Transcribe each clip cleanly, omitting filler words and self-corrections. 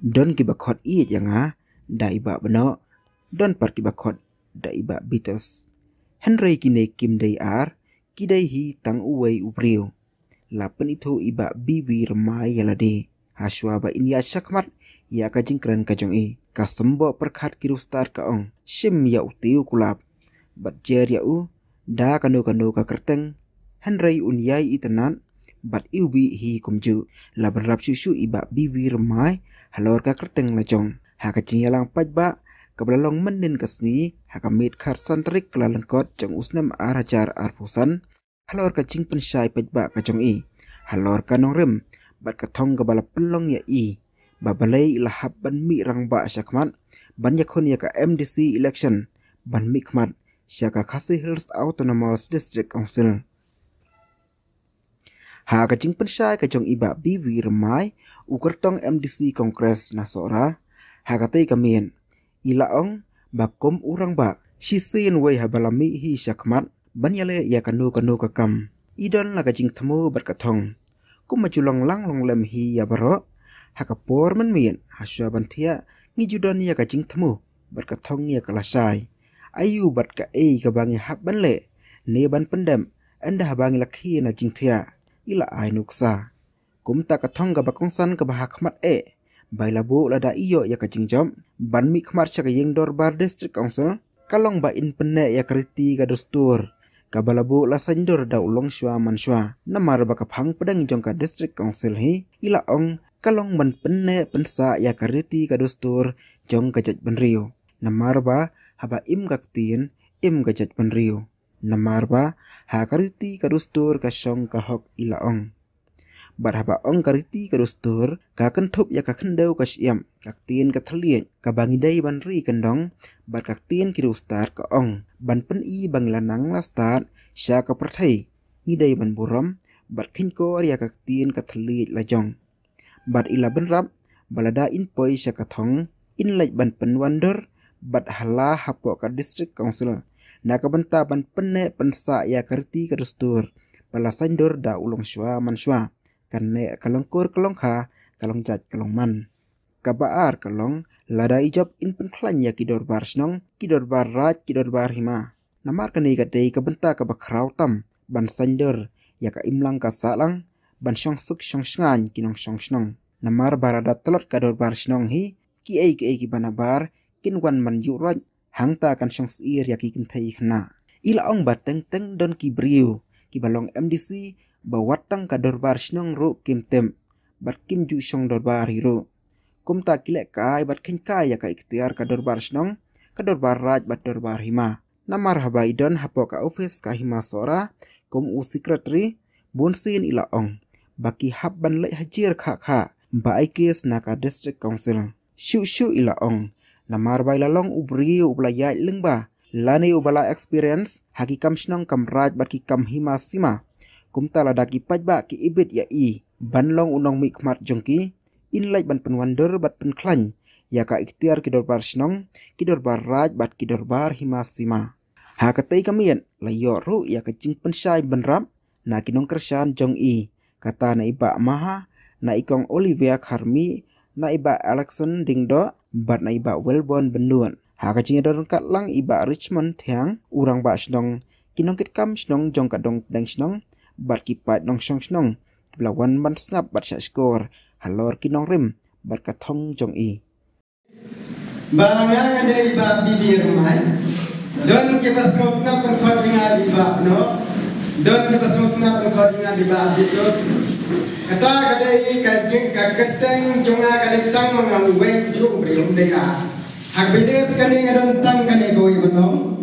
don kibakot i yanga da iba beno don par kibakot da iba bitos Henry kine kim day ar kidai hi tang uwei ubriu lapen itu iba biwi remai yalade haswa ba inya syakmat ya ka jingkran ka jong i kasembo perkhat kirustar ka ong shim ya utiu kulap bat jer ya u da kanu ka kerteng Henry unyai itenan bat iubi hi kumju la berap susu iba biwi remai halor ka kerteng lajong ha ka jingyalang pajba kabelalong menin kasni ha ka mit khar santrik kelalengkot jong usnam arajar arpusan halor ka jing pensyai pajba ka jong i halor ka nongrem bat ka thong ka bala pelong ya i babalai lahab ban mi rang ba syakmat ban yakon ya ka MDC election ban mikmat syaka Khasi Hills Autonomous District Council ha ka jing pensyai ka jong iba biwi remai ukertong MDC Congress nasora ha ka tei kamien ilaong bakom urang ba sisin wei habalami hi syakmat banyale ya kanu ka kam idon laga jing themu berkathong kumajulong lang long lem hi ya baro hakapor men mien haswa bantia ngijudon ya ka jing themu berkathong ya kalasai ayu bat ka ka bangi hab banle ne ban pendam anda habangi lakhi na jing thia ila ai nuksa kumta ka thong ka bakongsan ka bahakmat bailabu lada iyo ya ka jing jom ban mi khmar cha ka yeng Dorbar District Council kalong ba in penne ya kriti ka dustur kabalabu la sanjor da ulong shwa manshwa namar ba ka phang pedang jong ka District Council hi ila ong kalong ban penne pensa ya kriti ka dustur jong ka jaj banrio namar ba haba im kaktin im ka jaj banrio namar ba ha kriti ka dustur ka shong ka hok ila ong barhaba ong kariti ka dustur ka kentup ya ka kendau ka syam kaktin ka thlien ka bangidai ban ri kendong bar kaktin ki rustar ka ong ban pen i banglanang lastar sya ka perthai ngidai ban buram bar khinko ya kaktin ka thli lajong bar ila benrap balada in poi sya ka thong in lai ban pen wonder bat hala hapo ka District Council na ka banta ban penne pensa ya kariti ka dustur bala sandor da ulong shwa manshwa kanne kalongkur kalong kha kalong jat kalong man kabaar kalong lada ijab in pen khlan ya ki Dorbar snong ki Dorbar raj ki Dorbar hima namar kane ka dei ka benta ka bakrau tam ban sandor ya ka imlang ka salang ban shong suk shong sngan kinong shong snong namar barada telot ka Dorbar snong hi ki ki banabar kin wan man yu raj hangta kan shong sir ya ki kin thai khna ila ong ba teng teng don ki briu ki balong MDC bawatang ka Dorbar snong ro kimtem bat kim ju shong Dorbar hiro kumta kilek kai bat khin kai ya ka ikhtiar ka Dorbar snong ka Dorbar raj bat Dorbar hima namar habai don hapo ka office ka hima sora kum u secretary bonsin ila ong baki hab ban le hajir kha ba aikes na ka District Council shu ila ong namar bai lalong ubri ublaya lengba lani ubala experience hakikam snong kam raj bat ki kam hima sima kumta lada ki pajba ki ibit ya i banlong unong mi khmat jongki in lai ban penwander bat pen khlan ya ka ikhtiar ki Dorbar snong ki Dorbar raj bat ki Dorbar hima sima ha ka tei kamien la yo ru ya ka jing pensyai benrap na kinong kersan jong i kata na iba maha na ikong Olivia Kharmi na iba Alexon dingdo bat na iba Welborn benuan ha ka jing don kat lang iba Richmond thiang urang ba snong kinong kit kam snong jong ka dong dang snong bat kipat nong shong snong blawan ban snap bat sya skor halor kinong rim bat ka thong jong i banga ngade iba bibi rumai don ke pasmutna kon khodinga iba no don ke pasmutna kon khodinga iba bitos kata kade ka jing ka keteng jonga kade tang mangal wei ju brium deka hak bede kane ngadon tang kane goi bonong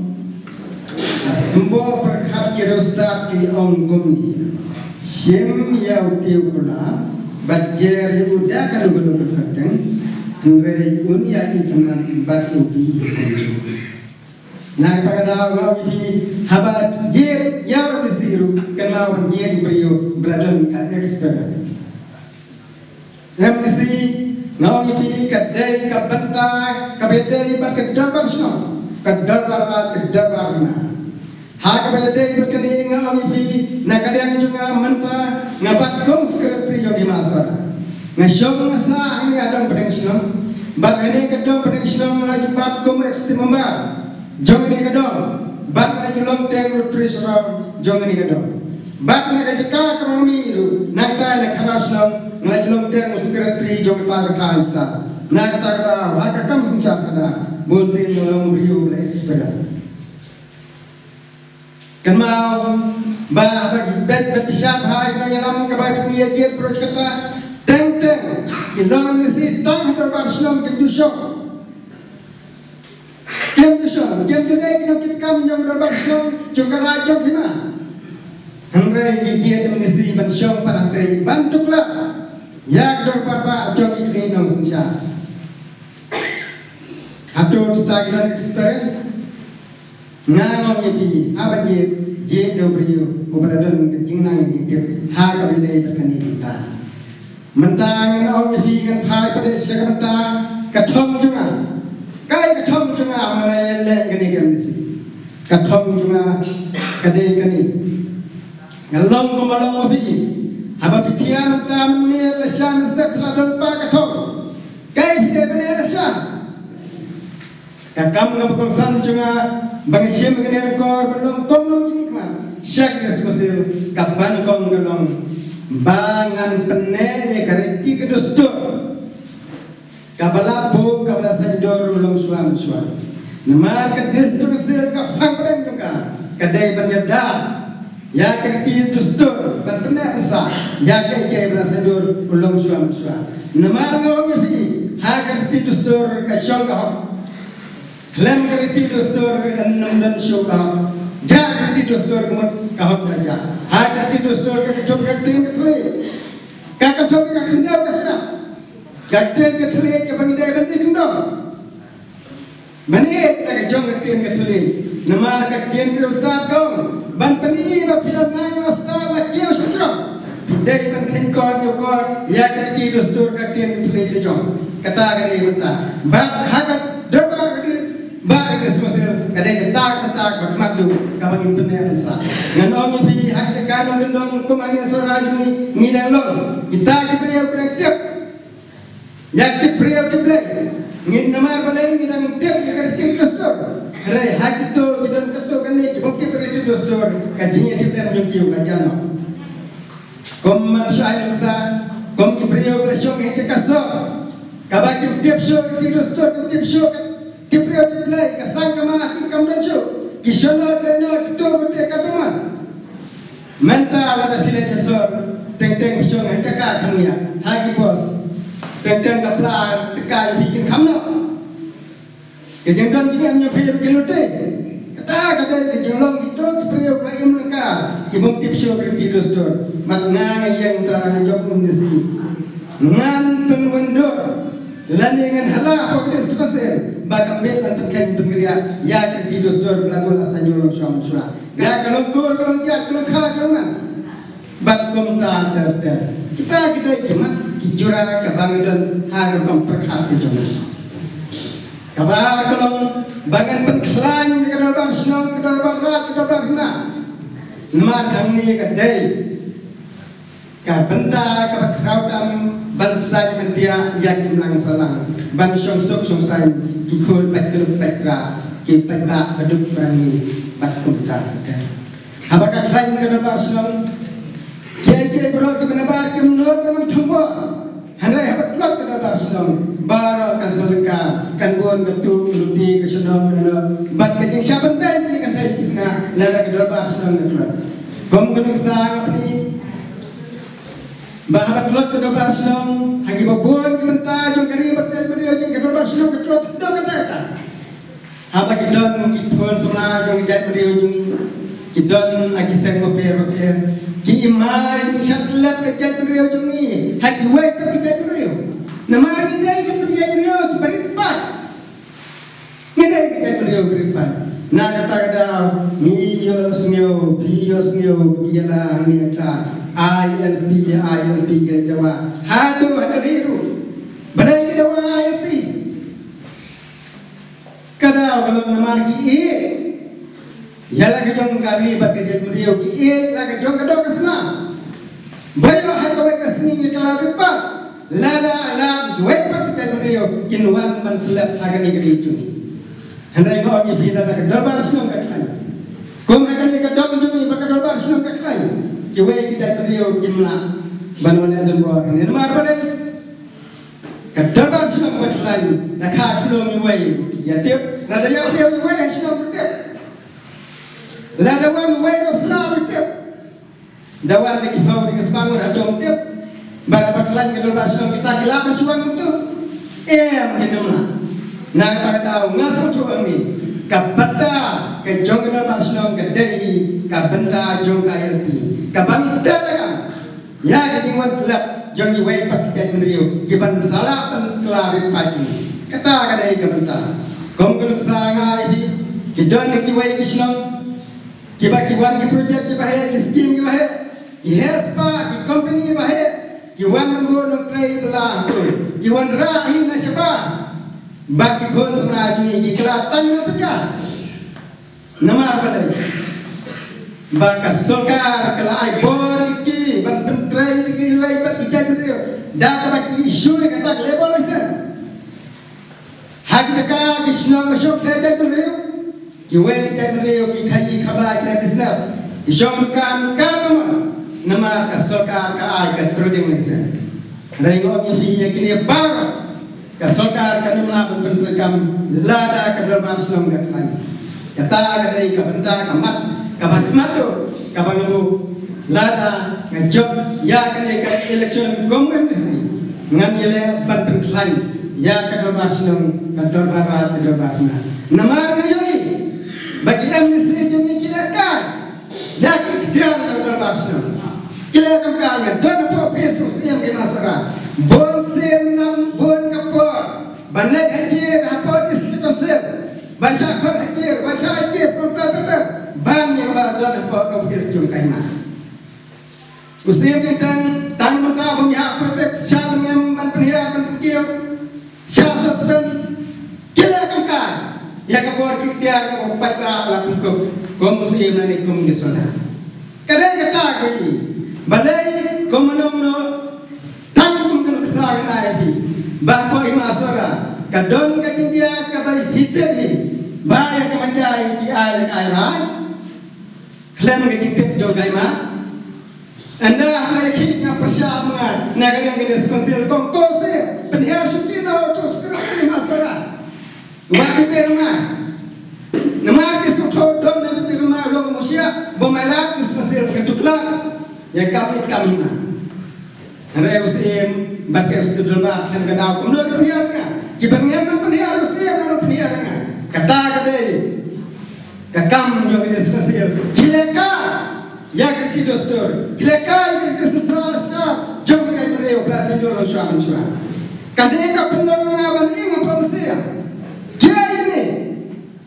Sumbo perkhat kirustat ki ong gumni Shim yau tiu kula Bajer udah kan gulung kadang Ngeri unia iteman bat ubi Nak takada ngau di habat jer yau disiru Kenau jer beriu beladun ka expert MC ngau di kadai ka benta ka bedai bat kedabar snong kedabar na hak belde berkini ngalami nakadang juga menta ngabat kong sekretari jogi masra ngashong masa ini ada prediksi bat ini kedong pada Islam lagi bat kom ekstimama jong ini kedong bat lagi long teng rutris orang jong ini kedong bat nak jeka kami itu nak tay nak khanas long lagi long teng sekretari jong tak kata ista nak kata waka kam sincap kata bolsin long riu le ekspert kan mau bagi bet bisa hai nang yalam kebai punya jet terus kata teng kilong nasi tang terbar Islam ke Yusuf kem judai kita kam yang terbar Islam juga raja kita Hangrai dia mengisi bansyong pantai bantuklah yak dorpapa jom ikli nong senja atau kita kita experience ngamong yepi apa je do brio ubradon jingnang jikir ha ka bile berkani kita mentang au yepi kan thai pada syak mentang kathong junga kai kathong junga le gani gamisi kathong junga kade kani ngalong kumalong yepi haba pitia mentang me leshan step ladon pa kathong kai bide bele leshan kakam ngapong san junga bagi siapa kena rekor belum komlong ini kemana? Syak neskusil kapan kong gelong bangan pene kareti kedustur kabalapu kabala sanjor ulong suam suam. Nama kedustur sir kapan pene juga kadai penjada ya kareti dustur ban pene besar ya kai kabala sanjor ulong suam suam. Nama ngawang yepi ha kareti dustur kasyong kau. Lem keriti dostor enam dan syuka, jah keriti dostor kemat kahok saja. Hai keriti dostor kecup kertin ketuli, kakecup kakindau kasih. Kertin ketuli kepangidai kertin kendor. Menit tak jong kertin ketuli, nama kertin kerustad kau. Ban peni bapilan nang wasta lakiau syukur. Bidai ban kengkor yukor, ya keriti dostor kertin ketuli kejong. Kata kali mentah, ban hakat doa kertin. Bagi kesusahan, kadang kentak madu, kawan itu ni ansar. Nganong ini hak kanong gendong kumangnya seorang ini ngidalong. Kita kipriau kreatif, yak kipriau kiplay. Ngin nama balai ngidang tiap yang kerja dostor. Hari hak itu ngidang ketu kani mungkin kerja dostor. Kajinya kiplay menyukiu kajano. Kom manusia ingsa, kom kipriau kelasong hece kasor. Kabak tiap show kerja dostor tiap show. Kipriau kiplay kasang kama ikam dan show. Kishono dena kitor bute kataman. Menta ala da filai jasor. Teng show hecaka khamia. Hagi bos. Teng kapla tekai bikin khamno. Kejengdan kini amnya phir kelute. Kata kejenglong itu kipriau ka imlaka. Kibung tip show kerti dostor. Matnang yang tarang jok mundisi. Ngan penwendor. Landingan hala progres tukasel. Bakam bet dan terkait pengeria ya kerti dostor belagul asanyul syam syura. Ya kalau kor kalau jat kalau kha kalau man. Bat komta ter. Kita jemat kijura kabangan ha kam perkhat kejono. Kabar kalau bagan penklan kadal bang snong kadal bang rat kadal bang hina. Nama kami kadai. Ka benda ka kraudam bansai mentia yakin lang salang. Ban syong sok syong sai kikul petluk petra ki petra peduk berani bat kumta. Habaka klain kadal bang snong kiai bro ke benar ke menurut teman thumbo. Handai habat lok kadal bang snong bara kan solka kan bon betul luti ke sunong bat ke jeng sabentai ki kan dai na lada kadal bang snong ngetla. Kom gunung sang apni bahabat lot ke dobar senong hagi babon ke mentah jong kari bertai beriau jong ke dobar senong ke telok itu kata apa kidon kidon semua jong jat beriau jong kidon agi seng baper ki imai syatlat ke jat beriau jong ni hagi wai ke jat beriau nama ngidai ke jat beriau beripat ngidai ke jat beriau beripat na kata miyos ngyo kiyala niyata ILP ke Jawa hadu ada diru badai ke Jawa ILP kada kalau nama ki yala ke jong kari bat ke jat beriau ki la ke jong kado kesna bayo hat ke kesni ke kala ripa lada ala wai pat kita beliau kinuan mentelap akan ikut cumi. Hendak mau ni kita tak darbar senang kat lain. Kau akan ikut dom cumi pakai darbar senang kat lain. Kiwai kita beliau kimla banwan dan buat ni. Nomor apa ni? Kat darbar senang kat lain. Nak kah belum kiwai. Ya tiap. Nada yang dia kiwai senang tiap. Nada wan kiwai berflower tiap. Dawal lagi bau di kesebangun adom tiap. Barapat lain kalau bahasa kita kilapan suang itu, gimana? Nak tak tahu ngasut suang ni. Kabenda kejong kalau bahasa kita kabenda jong kaya pi. Kabanda kan? Ya ketinggalan gelap jong iway pakai meriu. Kiban salah penkelari pagi. Kata kadai kabenda. Kongkuluk sangai ni. Kita ni kiway kisnong. Kiban projek kibahe kiskim kibahe. Kihespa ki company kibahe. Iwan menggolong tray belang tu, Iwan rahi nasibah. Bagi kon semua ini kelatan yang pecah. Nama apa lagi? Bakas sokar kelai boriki, banten tray lagi luai bagi jago dia. Dah bagi isu yang kata global isan. Hak jaka kisnong masuk jago dia. Iwan jago dia kikai khabar kena bisnes. Isyong kan kamu. Nama kasokar ka ay katruding nisa. Raingo ni kini bar kasokar ka nimla bentrikam lada ka darbar Islam gatlan. Kata kadai ka benta kamat kabakmato kabangu lada ngajob ya kini ka election government nisi. Ngan ile bentriklan ya ka darbar Islam ka darbar nama ngayoi bagi amnesti jumi kilakan. Jadi dia ka darbar Islam. Kila kaya dona po peso siyang kimasara bon senam bon kapor banai hajir apa district council basha khot hajir basha kes kontra ban yang bara dona po ka peso kaima usim kan tan mata bumi hak protek syam yang manpria manpio syam suspend kila kaya ya kapor kitiar ka papa la pungko ko muslim na ni kum gisona kadai kata gini balai komanong no tangkum kenu kesalahan ayati bako imasora kadon kacindia kabali hitebi baya kamajai di ayat ayat klaim kacintip jogai ma anda hai kini na persyaratan nagalang kene skonsil kongkose penhiar sukina to sekarang imasora wagi berma nama kisah don nabi berma lo musia bomalak skonsil ketukla yang kami mah. Hari usim bagai usul berbat dan kenal kemudian penyiaran. Kibangan penyiaran usia kalau penyiaran. Kata kadai kakam yang ini spesial. Kileka yang kita dostor. Kileka yang kita sesuatu. Jom kita beri operasi dulu suami. Kadai kapal apa ni apa mesia? Dia ini.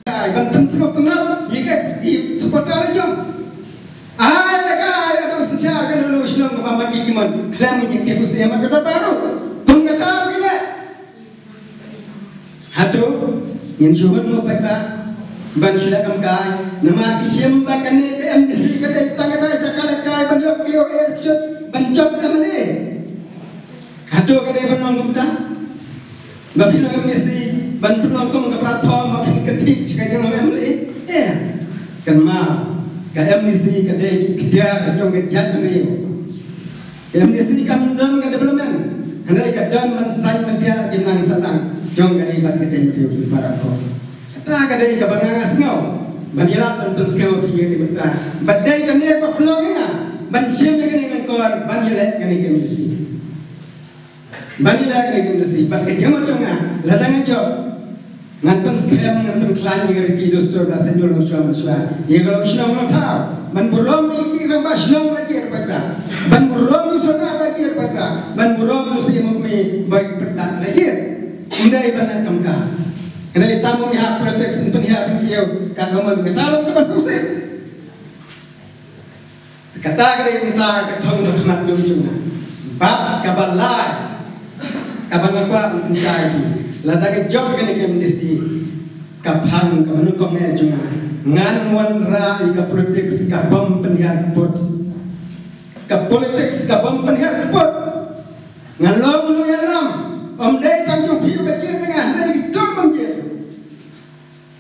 Banten semua pengal. Jika supporter jom. Ada secara kan dulu Islam apa maki kiman klaim ini kita usia maka baru pengatar bila hatu yang syuhud mau pada ban sudah kamkai nama kisim bahkan ni MDC kita tangan cakal kai banjok kio election banjok namanya hatu kadai banong kumta bapin MDC ban penong kum ke platform bapin ketik sekali namanya kan mau KMDC kadai kerja jom kerja ni. KMDC kan don ke development. Hendak kadon mensai media jenang senang. Jom kadai bat kerja itu para ko. Kata kadai ke bangang asngau. Banila pentus kau pergi ni betul. Badai kan ni apa peluang ina. Ban siam kan ni kor banila kan ni KMDC. Banila kan ni KMDC. Bat kerja macam mana? Latang job. Nganten sekarang nganten klan yang ada di dostor bahasa Indonesia manusia. Ia kalau Islam nak tahu, banburom ini orang Islam lagi berpada, banburom sudah lagi berpada, banburom muslim mukmin baik berkat lagi. Indai banyak kamka. Indai tamu ni hak proteksi tu ni hak dia kalau mau kita lalu ke pasal kata kita minta ketong berkhidmat dulu cuma. Bab kabalai, kabangan kuat mencari. Latake job kene KMDC kapang kamanu kome cuma ngan wan rai ka politics ka bom penhiar keput ka politics ka bom penhiar keput ngan lo mulu yalam Dei tang jong piu kecil dengan dei itu mungkin.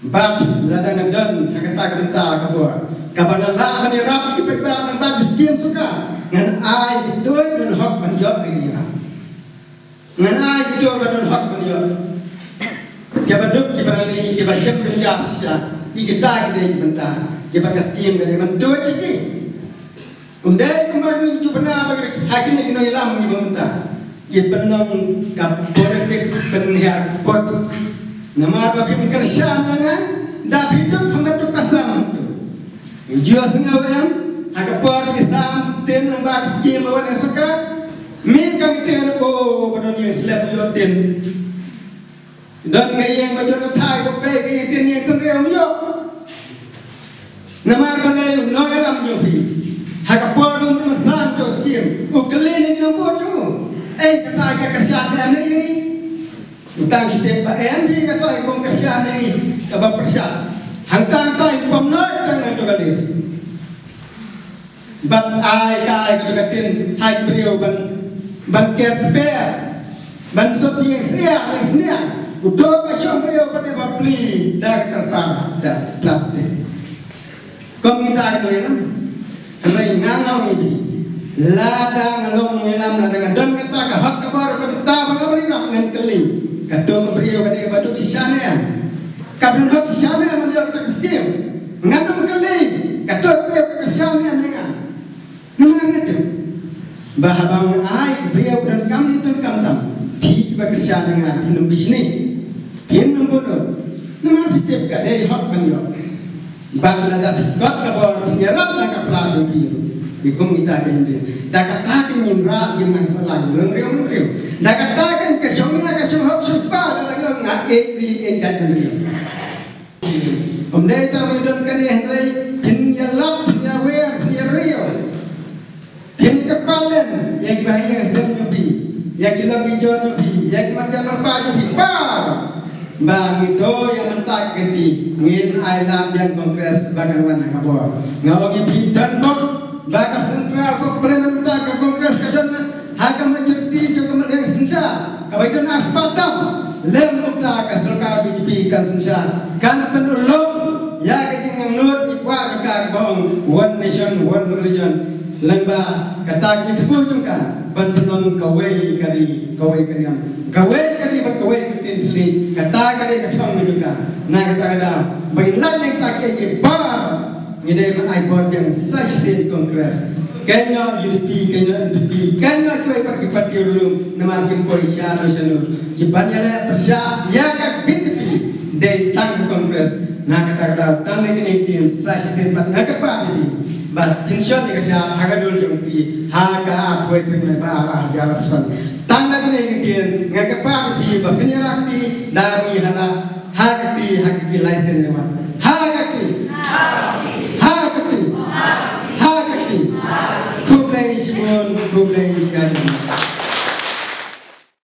Bat ladang dan kata kata kabur. Kapan lah mani rap kita nang bagi skim suka. Ngan ai itu dan hak menjawab dia. Ngan ai itu dan hak menjawab. Kita duduk kita ni kita siap kerja sah. Kita kita kita kita skim kita mentu ciki. Undai kemarin tu pernah bagi hakim ini ilam ni mentah. Kita nong kap politics penhiar pot. Nama bagi kerja nana dah hidup pengatur kasam. Jauh sengawam hakapar kisam ten lembaga skim awan yang suka. Mi kami ten ko pada ni selap jotin. Dan gaya macam thai ko pe gaya ten yang kenal yo. Nama balai nogalam nyofi. Hakapar umur masan to skim. Ukelin ni nampu. Kata kerjaan ini, utang kita PMB kata ikut kerjaan ini, sebab persia. Hangtang kau pemnak dengan tu gadis. Bat ai kau katin hai beliau ban kerper, ban sopi yang sia. Udah pasang beliau pada beli dah terpang dah plastik. Kau minta itu ya, hari ngangau ini. Ladang long ngilam ladang dan kata ke hak kabar kata bagaimana nak dengan keling kadang beriau kata baduk sisanya kadang hak sisanya menjadi tak skim ngam keling kadang beriau kesana dengan itu bahabang ai beriau dan kami pi bekerja dengan minum bisni minum bodoh nama fikir kadai hak menjadi bangla dah kat kabar penyerap nak pelaju biru Ikum kita kemudian, dah katakan nyimra yang salah, lengriu. Dah katakan kesyongnya kesyong suspa, dah lagi nak enjat lengriu. Dei tahu hidup kini hendak penyelap, penyawer, penyerio, penyekepalen, yang bahaya senyupi, yang kita bicara nyupi, yang macam apa nyupi, bang itu yang mentak ganti, ngin ailam yang kongres bagaimana kabur, ngawagi bidan bok. Bagi sentral pemerintah ke kongres kajian hakam menjadi juga melihat senja kawasan aspatam lembuta ke surga BJP kan senja kan penolong ya kejeng nur ikwa ke bong one nation one religion lemba kata kita juga penolong kawai kari berkawai kata kari ketong juga nah kata bagi lain tak ke bar ini iPod yang saja di kongres. Kena UDP, kena NDP, kena cuai pergi parti ulum, nama kim Polisian Nasional. Jibanya persia, ya kan BJP dari tang kongres. Nak kata tang lagi ni saja di nak apa ini? Bas pensiun ni kesya, harga dulu jumpi, harga apa itu ni bah jalan pesan. Tang lagi ni nak apa ini? Berkenyarak di dari harga di license ni mah. Harga di. Kublai